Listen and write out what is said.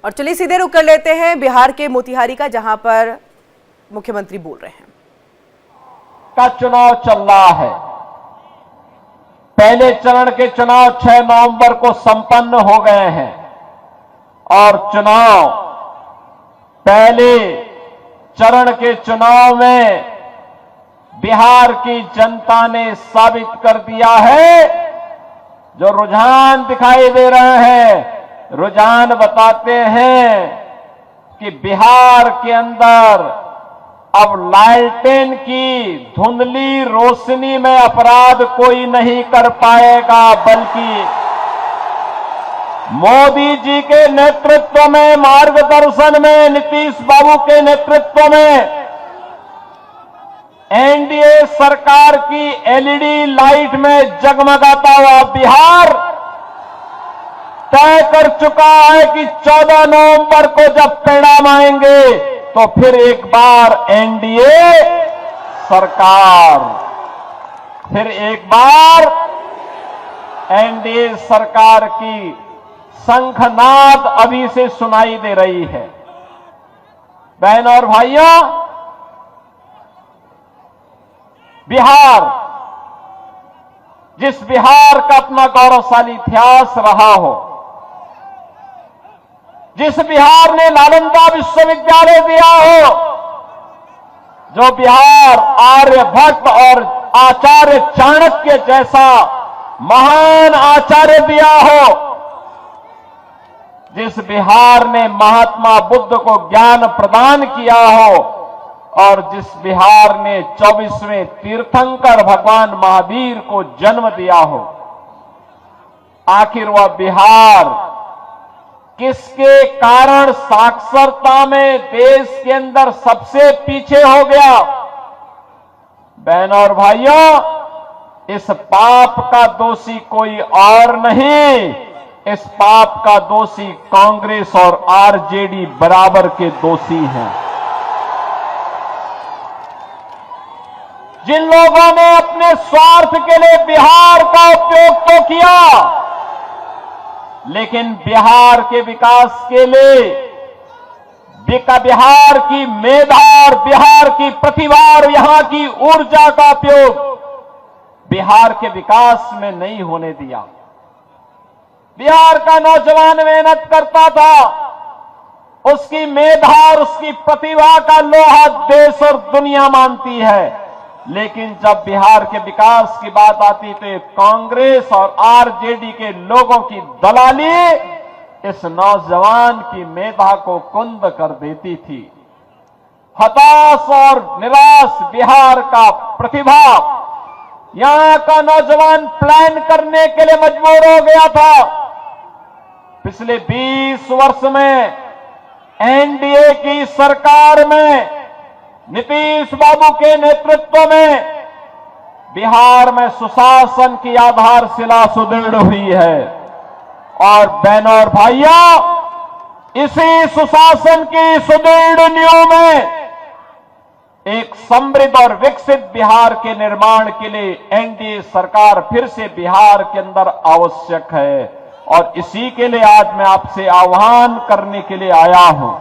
और चलिए सीधे रुक कर लेते हैं बिहार के मोतिहारी का, जहां पर मुख्यमंत्री बोल रहे हैं। का चुनाव चल रहा है। पहले चरण के चुनाव 6 नवंबर को संपन्न हो गए हैं और चुनाव पहले चरण के चुनाव में बिहार की जनता ने साबित कर दिया है। जो रुझान दिखाई दे रहे हैं, रुझान बताते हैं कि बिहार के अंदर अब लालटेन की धुंधली रोशनी में अपराध कोई नहीं कर पाएगा, बल्कि मोदी जी के नेतृत्व में, मार्गदर्शन में, नीतीश बाबू के नेतृत्व में एनडीए सरकार की एलईडी लाइट में जगमगाता हुआ बिहार तय कर चुका है कि 14 नवंबर को जब परिणाम आएंगे तो फिर एक बार एनडीए सरकार, फिर एक बार एनडीए सरकार की शंखनाद अभी से सुनाई दे रही है। बहन और भाइयों, बिहार, जिस बिहार का अपना गौरवशाली इतिहास रहा हो, जिस बिहार ने नालंदा विश्वविद्यालय दिया हो, जो बिहार आर्यभट्ट और आचार्य चाणक्य जैसा महान आचार्य दिया हो, जिस बिहार ने महात्मा बुद्ध को ज्ञान प्रदान किया हो और जिस बिहार ने 24वें तीर्थंकर भगवान महावीर को जन्म दिया हो, आखिर वह बिहार किसके कारण साक्षरता में देश के अंदर सबसे पीछे हो गया? बहन और भाइयों, इस पाप का दोषी कोई और नहीं, इस पाप का दोषी कांग्रेस और आरजेडी बराबर के दोषी हैं। जिन लोगों ने अपने स्वार्थ के लिए बिहार का उपयोग तो किया, लेकिन बिहार के विकास के लिए बिहार की मेधा और बिहार की प्रतिभा और यहां की ऊर्जा का उपयोग बिहार के विकास में नहीं होने दिया। बिहार का नौजवान मेहनत करता था, उसकी मेधा और उसकी प्रतिभा का लोहा देश और दुनिया मानती है, लेकिन जब बिहार के विकास की बात आती तो कांग्रेस और आरजेडी के लोगों की दलाली इस नौजवान की मेधा को कुंद कर देती थी। हताश और निराश बिहार का प्रतिभा, यहां का नौजवान प्लान करने के लिए मजबूर हो गया था। पिछले 20 वर्ष में एनडीए की सरकार में, नीतीश बाबू के नेतृत्व में बिहार में सुशासन की आधारशिला सुदृढ़ हुई है। और बहनों और भाइयों, इसी सुशासन की सुदृढ़ नींव में एक समृद्ध और विकसित बिहार के निर्माण के लिए एनडीए सरकार फिर से बिहार के अंदर आवश्यक है। और इसी के लिए आज मैं आपसे आह्वान करने के लिए आया हूं।